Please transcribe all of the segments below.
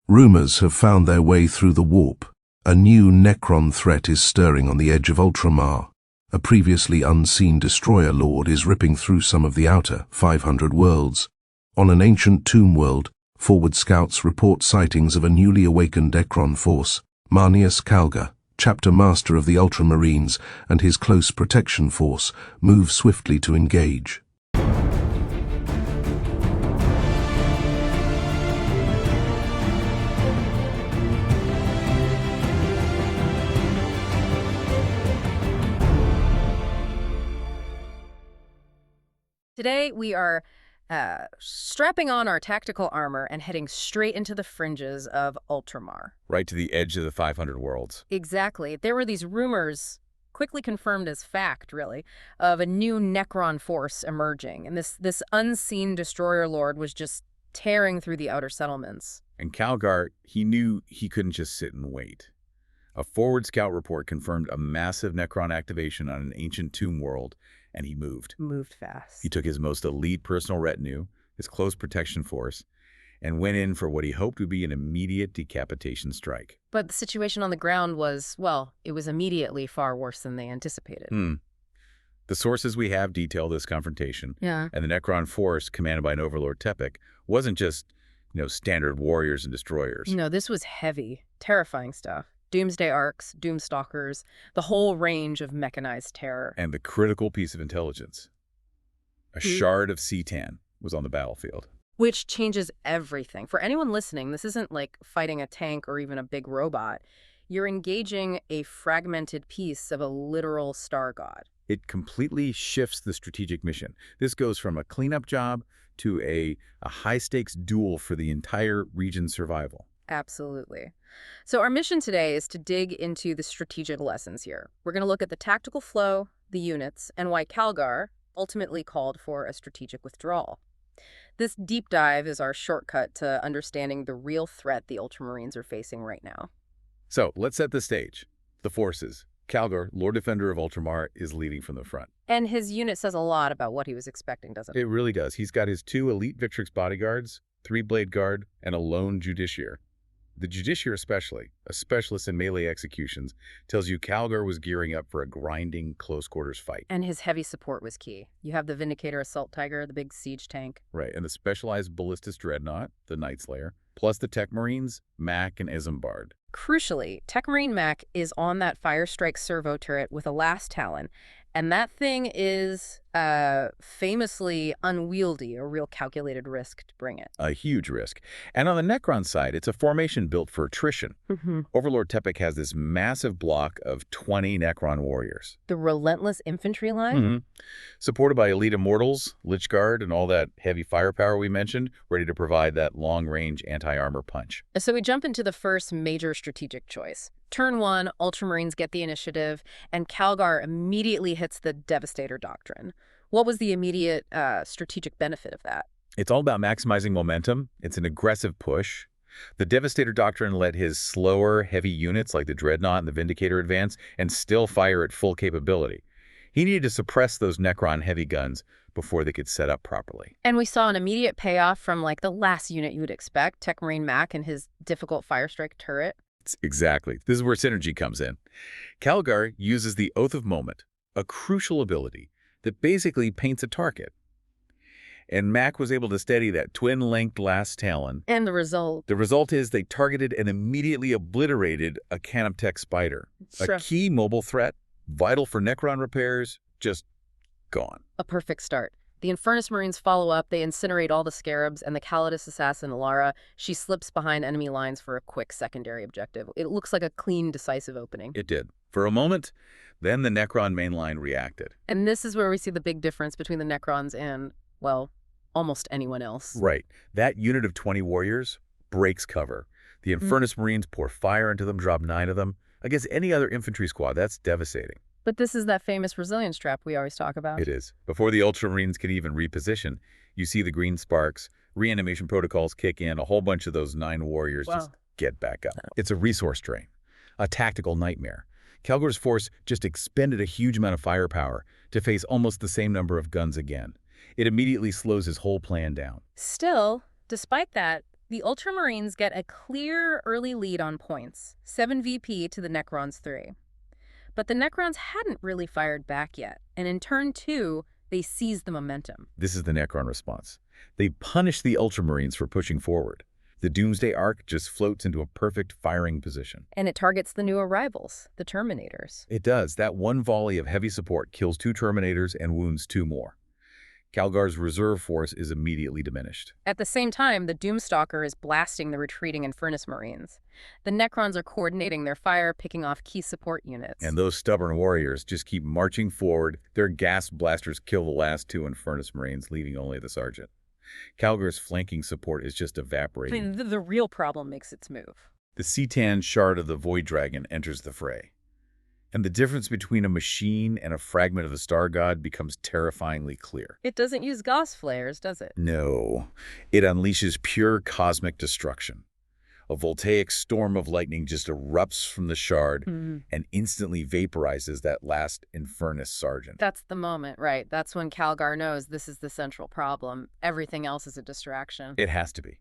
Rumours have found their way through the warp. A new Necron threat is stirring on the edge of Ultramar. A previously unseen destroyer lord is ripping through some of the outer 500 worlds. On an ancient tomb world, forward scouts report sightings of a newly awakened Necron force. Marneus Calgar, chapter master of the Ultramarines, and his close protection force move swiftly to engage. Today we are strapping on our tactical armor and heading straight into the fringes of Ultramar. Right to the edge of the 500 worlds. Exactly. There were these rumors, quickly confirmed as fact, really, of a new Necron force emerging. And this unseen destroyer lord was just tearing through the outer settlements. And Calgar, he knew he couldn't just sit and wait. A forward scout report confirmed a massive Necron activation on an ancient tomb world, and he moved. Moved fast. He took his most elite personal retinue, his close protection force, and went in for what he hoped would be an immediate decapitation strike. But the situation on the ground was, well, it was immediately far worse than they anticipated. The sources we have detail this confrontation. Yeah. And the Necron force, commanded by an overlord Tepik, wasn't just, standard warriors and destroyers. No, this was heavy, terrifying stuff. Doomsday arcs, doomstalkers, the whole range of mechanized terror. And the critical piece of intelligence. A shard of Cetan was on the battlefield. Which changes everything. For anyone listening, this isn't like fighting a tank or even a big robot. You're engaging a fragmented piece of a literal star god. It completely shifts the strategic mission. This goes from a cleanup job to a high-stakes duel for the entire region's survival. Absolutely. So our mission today is to dig into the strategic lessons here. We're going to look at the tactical flow, the units, and why Calgar ultimately called for a strategic withdrawal. This deep dive is our shortcut to understanding the real threat the Ultramarines are facing right now. So let's set the stage. The forces. Calgar, Lord Defender of Ultramar, is leading from the front. And his unit says a lot about what he was expecting, doesn't it? It really does. He's got his 2 elite Victrix bodyguards, 3 Blade Guard, and a lone Justiciar. The Justiciar especially, a specialist in melee executions, tells you Calgar was gearing up for a grinding close-quarters fight. And his heavy support was key. You have the Vindicator Assault Tiger, the big siege tank. Right, and the specialized Ballistus Dreadnought, the Night Slayer, plus the Tech Marines, Mac and Isambard. Crucially, Tech Marine Mac is on that Firestrike servo turret with a last Talon, and that thing is famously unwieldy, a real calculated risk to bring it. A huge risk. And on the Necron side, it's a formation built for attrition. Overlord Tepik has this massive block of 20 Necron warriors. The relentless infantry line? Supported by elite immortals, Lich Guard, and all that heavy firepower we mentioned, ready to provide that long-range anti-armor punch. So we jump into the first major strategic choice. Turn 1, Ultramarines get the initiative, and Calgar immediately hits the Devastator Doctrine. What was the immediate strategic benefit of that? It's all about maximizing momentum. It's an aggressive push. The Devastator Doctrine let his slower, heavy units like the Dreadnought and the Vindicator advance and still fire at full capability. He needed to suppress those Necron heavy guns before they could set up properly. And we saw an immediate payoff from like the last unit you would expect, Tech Marine Mac and his difficult Firestrike turret. Exactly. This is where synergy comes in. Calgar uses the Oath of Moment, a crucial ability that basically paints a target. And Mac was able to steady that twin-linked last Talon. And the result? The result is they targeted and immediately obliterated a Canoptech Spider. A key mobile threat, vital for Necron repairs, just gone. A perfect start. The Infernus Marines follow up, they incinerate all the Scarabs, and the Calidus assassin, Alara, she slips behind enemy lines for a quick secondary objective. It looks like a clean, decisive opening. It did. For a moment, then the Necron main line reacted. And this is where we see the big difference between the Necrons and, well, almost anyone else. Right. That unit of 20 warriors breaks cover. The Infernus Marines pour fire into them, drop 9 of them. Against any other infantry squad, that's devastating. But this is that famous resilience trap we always talk about. It is. Before the Ultramarines can even reposition, you see the green sparks, reanimation protocols kick in, a whole bunch of those 9 warriors just get back up. It's a resource drain, a tactical nightmare. Calgar's force just expended a huge amount of firepower to face almost the same number of guns again. It immediately slows his whole plan down. Still, despite that, The Ultramarines get a clear early lead on points, 7 VP to the Necrons 3. But the Necrons hadn't really fired back yet, and in turn 2, they seized the momentum. This is the Necron response. They punish the Ultramarines for pushing forward. The Doomsday Arc just floats into a perfect firing position. And it targets the new arrivals, the Terminators. It does. That one volley of heavy support kills 2 Terminators and wounds 2 more. Calgar's reserve force is immediately diminished. At the same time, the Doomstalker is blasting the retreating Infernus Marines. The Necrons are coordinating their fire, picking off key support units. And those stubborn warriors just keep marching forward. Their gas blasters kill the last 2 Infernus Marines, leaving only the sergeant. Calgar's flanking support is just evaporating. I mean, the real problem makes its move. The Citan shard of the Void Dragon enters the fray. And the difference between a machine and a fragment of the Star God becomes terrifyingly clear. It doesn't use Gauss flares, does it? No. It unleashes pure cosmic destruction. A voltaic storm of lightning just erupts from the shard and instantly vaporizes that last Infernus sergeant. That's the moment, right? That's when Calgar knows this is the central problem. Everything else is a distraction. It has to be.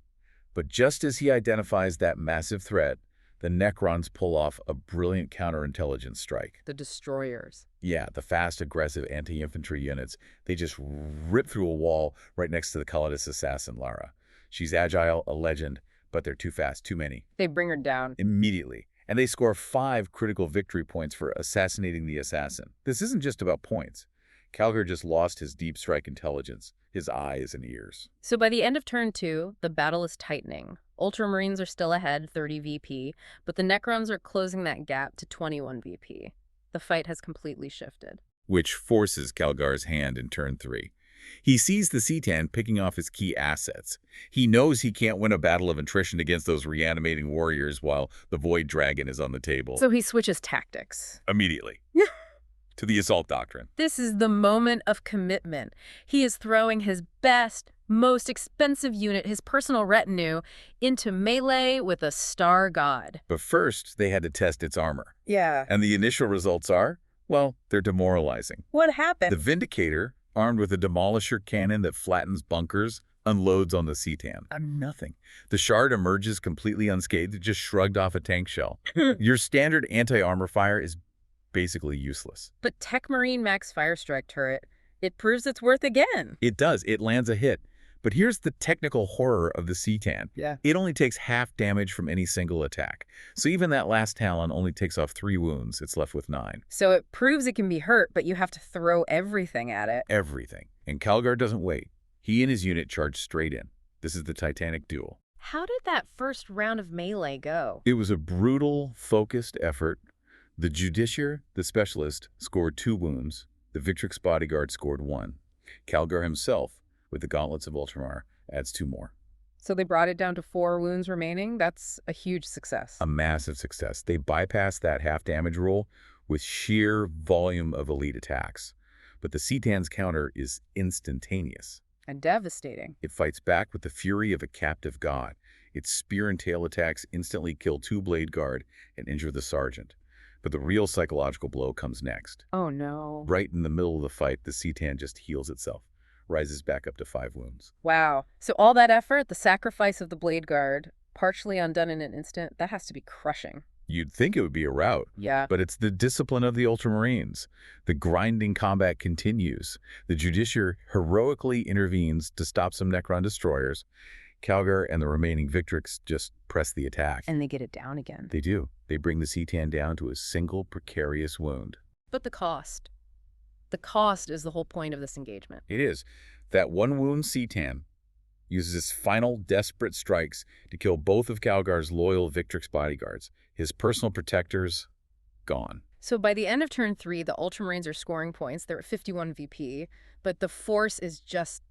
But just as he identifies that massive threat, the Necrons pull off a brilliant counterintelligence strike. The destroyers. Yeah, the fast, aggressive anti-infantry units. They just rip through a wall right next to the Calidus assassin, Lara. She's agile, a legend, but they're too fast, too many. They bring her down. Immediately. And they score 5 critical victory points for assassinating the assassin. This isn't just about points. Calgar just lost his deep strike intelligence, his eyes and ears. So by the end of turn 2, the battle is tightening. Ultramarines are still ahead, 30 VP, but the Necrons are closing that gap to 21 VP. The fight has completely shifted. Which forces Calgar's hand in turn 3. He sees the Citan picking off his key assets. He knows he can't win a battle of attrition against those reanimating warriors while the Void Dragon is on the table. So he switches tactics. Immediately. To the assault doctrine. This is the moment of commitment. He is throwing his best, most expensive unit, his personal retinue, into melee with a Star God. But first, they had to test its armor. Yeah. And the initial results are, well, they're demoralizing. What happened? The Vindicator, armed with a demolisher cannon that flattens bunkers, unloads on the Citan. Nothing. The shard emerges completely unscathed, just shrugged off a tank shell. Your standard anti-armor fire is basically useless. But Tech Marine Max Firestrike turret, it proves its worth again. It does. It lands a hit. But here's the technical horror of the Citan. Yeah. It only takes half damage from any single attack. So even that last Talon only takes off 3 wounds. It's left with 9. So it proves it can be hurt, but you have to throw everything at it. Everything. And Calgar doesn't wait. He and his unit charge straight in. This is the Titanic duel. How did that first round of melee go? It was a brutal, focused effort. The Justiciar, the specialist, scored 2 wounds. The Victrix bodyguard scored 1. Calgar himself, with the gauntlets of Ultramar, adds 2 more. So they brought it down to 4 wounds remaining? That's a huge success. A massive success. They bypassed that half-damage rule with sheer volume of elite attacks. But the Citan's counter is instantaneous. And devastating. It fights back with the fury of a captive god. Its spear and tail attacks instantly kill 2 Blade Guard and injure the sergeant. But the real psychological blow comes next. Oh no. Right in the middle of the fight, the Citan just heals itself, rises back up to 5 wounds. Wow. So all that effort, the sacrifice of the Blade Guard, partially undone in an instant, that has to be crushing. You'd think it would be a rout. Yeah. But it's the discipline of the Ultramarines. The grinding combat continues. The Justiciar heroically intervenes to stop some Necron destroyers. Calgar and the remaining Victrix just press the attack. And they get it down again. They do. They bring the Citan down to a single precarious wound. But the cost. The cost is the whole point of this engagement. It is. That 1 wound Citan uses its final desperate strikes to kill both of Calgar's loyal Victrix bodyguards. His personal protectors, gone. So by the end of turn 3, the Ultramarines are scoring points. They're at 51 VP, but the force is just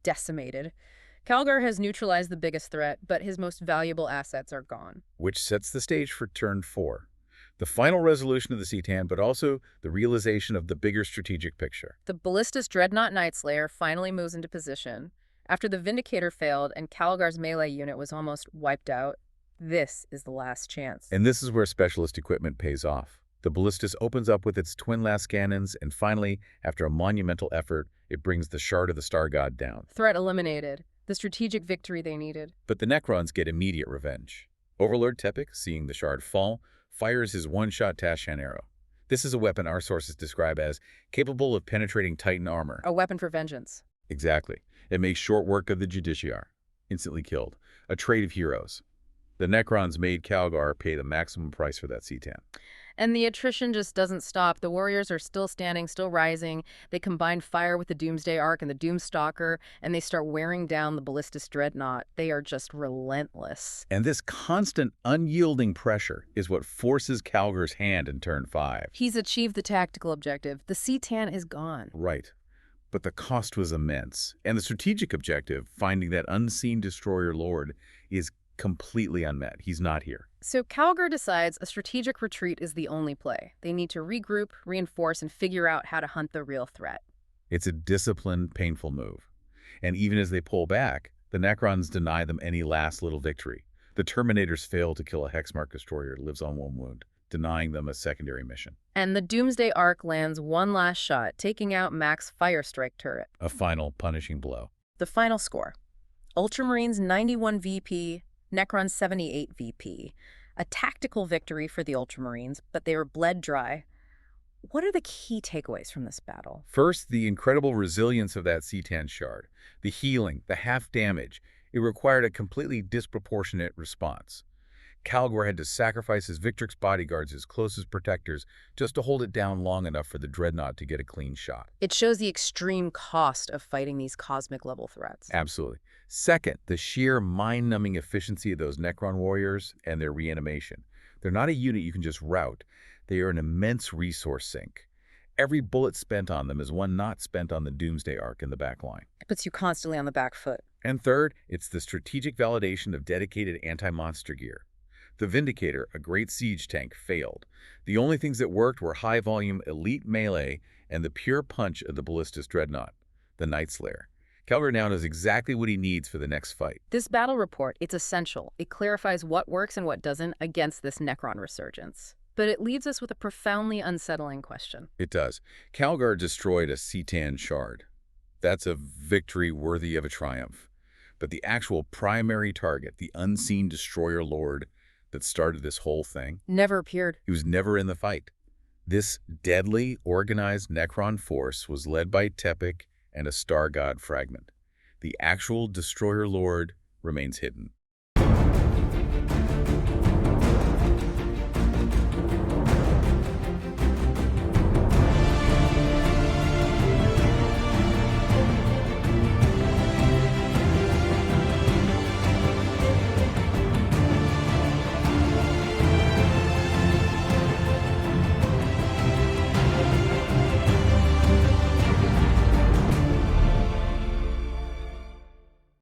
decimated. Calgar has neutralized the biggest threat, but his most valuable assets are gone. Which sets the stage for turn 4. The final resolution of the Citan, but also the realization of the bigger strategic picture. The Ballistus Dreadnought Nightslayer finally moves into position. After the Vindicator failed and Calgar's melee unit was almost wiped out, this is the last chance. And this is where specialist equipment pays off. The Ballistus opens up with its twin last cannons, and finally, after a monumental effort, it brings the Shard of the Star God down. Threat eliminated. the strategic victory they needed. But the Necrons get immediate revenge. Overlord Tepik, seeing the shard fall, fires his one-shot Tashan arrow. This is a weapon our sources describe as capable of penetrating Titan armor. A weapon for vengeance. Exactly. It makes short work of the Justiciar. Instantly killed. A trait of heroes. The Necrons made Calgar pay the maximum price for that C-10. And the attrition just doesn't stop. The warriors are still standing, still rising. They combine fire with the Doomsday Arc and the Doomstalker, and they start wearing down the Ballistus Dreadnought. They are just relentless. And this constant, unyielding pressure is what forces Calgar's hand in turn 5. He's achieved the tactical objective. The C-10 is gone. Right. But the cost was immense. And the strategic objective, finding that unseen destroyer lord, is completely unmet. He's not here. So Calgar decides a strategic retreat is the only play. They need to regroup, reinforce, and figure out how to hunt the real threat. It's a disciplined, painful move. And even as they pull back, the Necrons deny them any last little victory. The Terminators fail to kill a Hexmark destroyer that lives on one wound, denying them a secondary mission. And the Doomsday Arc lands one last shot, taking out Mac's Firestrike turret. A final, punishing blow. The final score. Ultramarines 91 VP, Necron 78 VP. A tactical victory for the Ultramarines, but they were bled dry. What are the key takeaways from this battle? First, the incredible resilience of that C-10 shard. The healing, the half damage. It required a completely disproportionate response. Calgar had to sacrifice his Victrix bodyguards, his closest protectors, just to hold it down long enough for the Dreadnought to get a clean shot. It shows the extreme cost of fighting these cosmic-level threats. Absolutely. Second, the sheer mind-numbing efficiency of those Necron warriors and their reanimation. They're not a unit you can just rout. They are an immense resource sink. Every bullet spent on them is one not spent on the Doomsday Arc in the back line. It puts you constantly on the back foot. And third, it's the strategic validation of dedicated anti-monster gear. The Vindicator, a great siege tank, failed. The only things that worked were high-volume elite melee and the pure punch of the Ballistus Dreadnought, the Night Slayer. Calgar now knows exactly what he needs for the next fight. This battle report, it's essential. It clarifies what works and what doesn't against this Necron resurgence. But it leaves us with a profoundly unsettling question. It does. Calgar destroyed a C-10 shard. That's a victory worthy of a triumph. But the actual primary target, the unseen destroyer lord that started this whole thing, never appeared. He was never in the fight. This deadly, organized Necron force was led by Tepik and a Star God fragment. The actual destroyer lord remains hidden.